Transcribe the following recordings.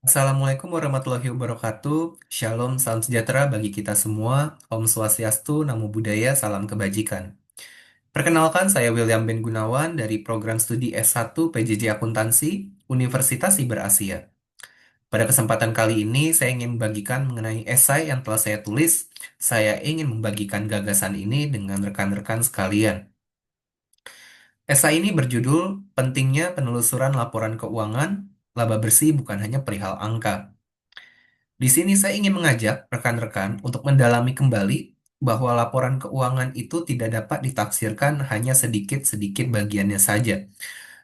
Assalamualaikum warahmatullahi wabarakatuh. Shalom, salam sejahtera bagi kita semua. Om Swastiastu, Namo Buddhaya, salam kebajikan. Perkenalkan, saya William Ben Gunawan dari program studi S1 PJJ Akuntansi, Universitas Siber Asia. Pada kesempatan kali ini, saya ingin membagikan mengenai esai yang telah saya tulis. Saya ingin membagikan gagasan ini dengan rekan-rekan sekalian. Esai ini berjudul Pentingnya Penelusuran Laporan Keuangan, Laba Bersih Bukan Hanya Perihal Angka. Di sini saya ingin mengajak rekan-rekan untuk mendalami kembali bahwa laporan keuangan itu tidak dapat ditafsirkan hanya sedikit-sedikit bagiannya saja.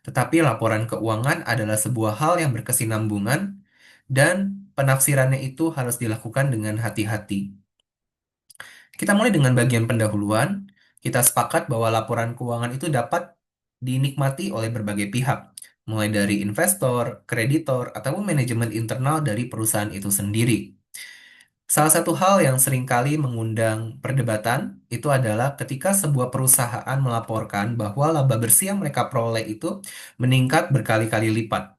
Tetapi laporan keuangan adalah sebuah hal yang berkesinambungan dan penafsirannya itu harus dilakukan dengan hati-hati. Kita mulai dengan bagian pendahuluan. Kita sepakat bahwa laporan keuangan itu dapat dinikmati oleh berbagai pihak, mulai dari investor, kreditor, ataupun manajemen internal dari perusahaan itu sendiri. Salah satu hal yang seringkali mengundang perdebatan itu adalah ketika sebuah perusahaan melaporkan bahwa laba bersih yang mereka peroleh itu meningkat berkali-kali lipat.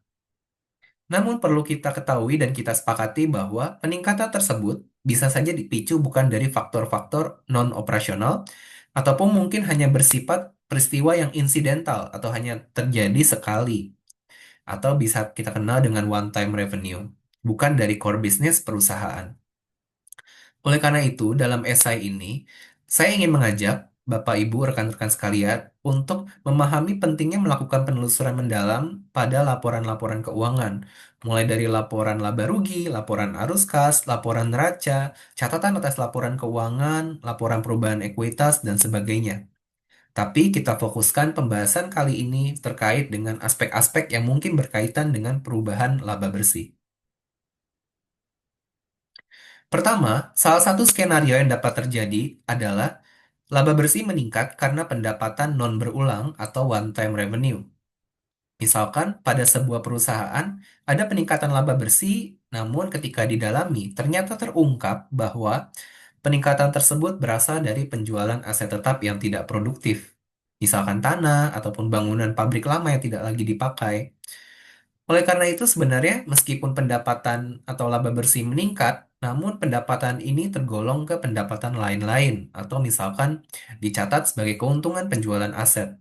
Namun perlu kita ketahui dan kita sepakati bahwa peningkatan tersebut bisa saja dipicu bukan dari faktor-faktor non-operasional ataupun mungkin hanya bersifat peristiwa yang insidental atau hanya terjadi sekali atau bisa kita kenal dengan one-time revenue, bukan dari core business perusahaan. Oleh karena itu, dalam esai ini, saya ingin mengajak Bapak, Ibu, rekan-rekan sekalian untuk memahami pentingnya melakukan penelusuran mendalam pada laporan-laporan keuangan, mulai dari laporan laba rugi, laporan arus kas, laporan neraca, catatan atas laporan keuangan, laporan perubahan ekuitas, dan sebagainya. Tapi kita fokuskan pembahasan kali ini terkait dengan aspek-aspek yang mungkin berkaitan dengan perubahan laba bersih. Pertama, salah satu skenario yang dapat terjadi adalah laba bersih meningkat karena pendapatan non berulang atau one-time revenue. Misalkan pada sebuah perusahaan ada peningkatan laba bersih, namun ketika didalami ternyata terungkap bahwa peningkatan tersebut berasal dari penjualan aset tetap yang tidak produktif. Misalkan tanah ataupun bangunan pabrik lama yang tidak lagi dipakai. Oleh karena itu, sebenarnya meskipun pendapatan atau laba bersih meningkat, namun pendapatan ini tergolong ke pendapatan lain-lain, atau misalkan dicatat sebagai keuntungan penjualan aset.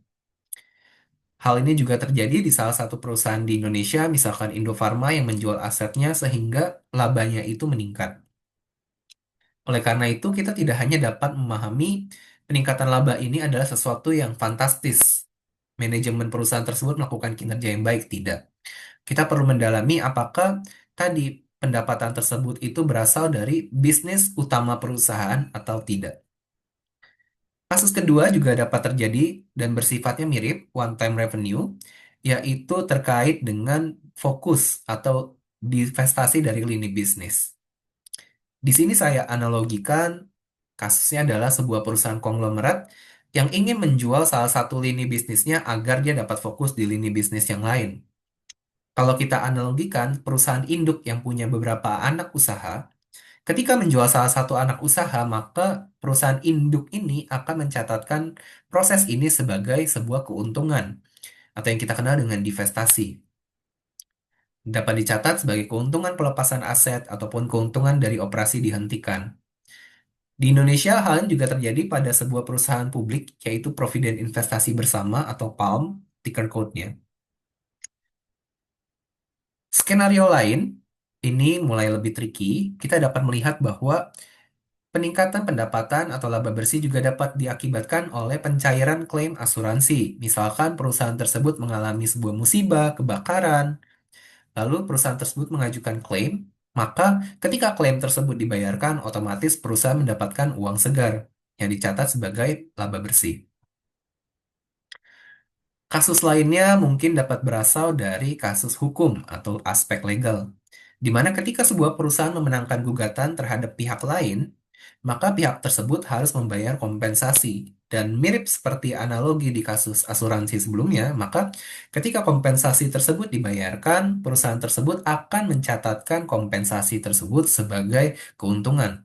Hal ini juga terjadi di salah satu perusahaan di Indonesia, misalkan Indofarma yang menjual asetnya sehingga labanya itu meningkat. Oleh karena itu, kita tidak hanya dapat memahami peningkatan laba ini adalah sesuatu yang fantastis. Manajemen perusahaan tersebut melakukan kinerja yang baik, tidak. Kita perlu mendalami apakah tadi pendapatan tersebut itu berasal dari bisnis utama perusahaan atau tidak. Kasus kedua juga dapat terjadi dan bersifatnya mirip one time revenue, yaitu terkait dengan fokus atau divestasi dari lini bisnis. Di sini saya analogikan kasusnya adalah sebuah perusahaan konglomerat yang ingin menjual salah satu lini bisnisnya agar dia dapat fokus di lini bisnis yang lain. Kalau kita analogikan perusahaan induk yang punya beberapa anak usaha, ketika menjual salah satu anak usaha, maka perusahaan induk ini akan mencatatkan proses ini sebagai sebuah keuntungan atau yang kita kenal dengan divestasi. Dapat dicatat sebagai keuntungan pelepasan aset ataupun keuntungan dari operasi dihentikan. Di Indonesia, hal ini juga terjadi pada sebuah perusahaan publik, yaitu Providen Investasi Bersama atau PALM, ticker code-nya. Skenario lain, ini mulai lebih tricky, kita dapat melihat bahwa peningkatan pendapatan atau laba bersih juga dapat diakibatkan oleh pencairan klaim asuransi. Misalkan perusahaan tersebut mengalami sebuah musibah, kebakaran, lalu perusahaan tersebut mengajukan klaim, maka ketika klaim tersebut dibayarkan, otomatis perusahaan mendapatkan uang segar yang dicatat sebagai laba bersih. Kasus lainnya mungkin dapat berasal dari kasus hukum atau aspek legal, di mana ketika sebuah perusahaan memenangkan gugatan terhadap pihak lain, maka pihak tersebut harus membayar kompensasi. Dan mirip seperti analogi di kasus asuransi sebelumnya, maka ketika kompensasi tersebut dibayarkan, perusahaan tersebut akan mencatatkan kompensasi tersebut sebagai keuntungan.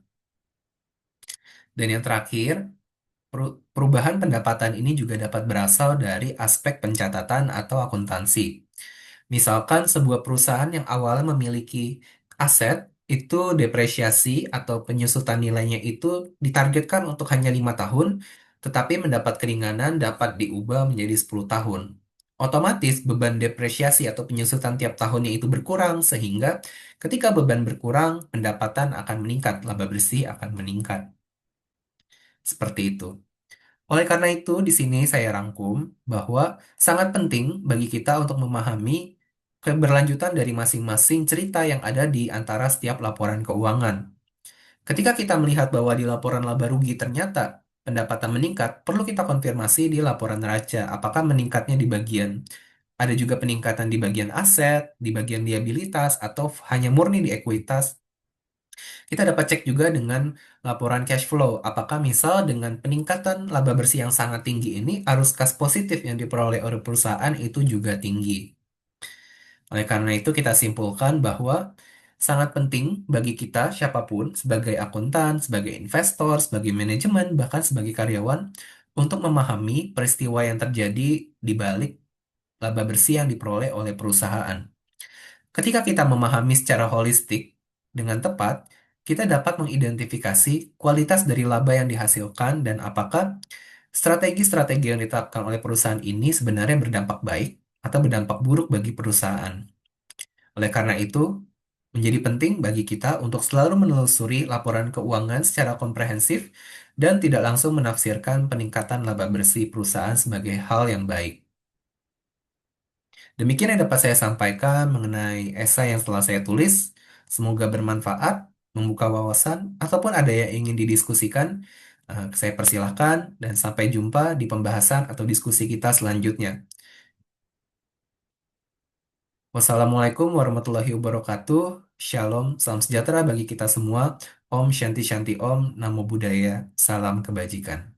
Dan yang terakhir, perubahan pendapatan ini juga dapat berasal dari aspek pencatatan atau akuntansi. Misalkan sebuah perusahaan yang awalnya memiliki aset itu depresiasi atau penyusutan nilainya itu ditargetkan untuk hanya 5 tahun, tetapi mendapat keringanan dapat diubah menjadi 10 tahun. Otomatis beban depresiasi atau penyusutan tiap tahunnya itu berkurang, sehingga ketika beban berkurang, pendapatan akan meningkat, laba bersih akan meningkat. Seperti itu. Oleh karena itu, di sini saya rangkum bahwa sangat penting bagi kita untuk memahami keberlanjutan dari masing-masing cerita yang ada di antara setiap laporan keuangan. Ketika kita melihat bahwa di laporan laba rugi ternyata pendapatan meningkat, perlu kita konfirmasi di laporan neraca, apakah meningkatnya di bagian ada juga peningkatan di bagian aset, di bagian liabilitas, atau hanya murni di ekuitas. Kita dapat cek juga dengan laporan cash flow. Apakah misal dengan peningkatan laba bersih yang sangat tinggi ini, arus kas positif yang diperoleh oleh perusahaan itu juga tinggi. Oleh karena itu, kita simpulkan bahwa sangat penting bagi kita, siapapun, sebagai akuntan, sebagai investor, sebagai manajemen, bahkan sebagai karyawan, untuk memahami peristiwa yang terjadi di balik laba bersih yang diperoleh oleh perusahaan. Ketika kita memahami secara holistik dengan tepat, kita dapat mengidentifikasi kualitas dari laba yang dihasilkan dan apakah strategi-strategi yang ditetapkan oleh perusahaan ini sebenarnya berdampak baik atau berdampak buruk bagi perusahaan. Oleh karena itu, menjadi penting bagi kita untuk selalu menelusuri laporan keuangan secara komprehensif dan tidak langsung menafsirkan peningkatan laba bersih perusahaan sebagai hal yang baik. Demikian yang dapat saya sampaikan mengenai esai yang telah saya tulis. Semoga bermanfaat, membuka wawasan, ataupun ada yang ingin didiskusikan. Saya persilahkan dan sampai jumpa di pembahasan atau diskusi kita selanjutnya. Wassalamualaikum warahmatullahi wabarakatuh. Shalom, salam sejahtera bagi kita semua. Om Shanti Shanti Om, Namo Buddhaya, salam kebajikan.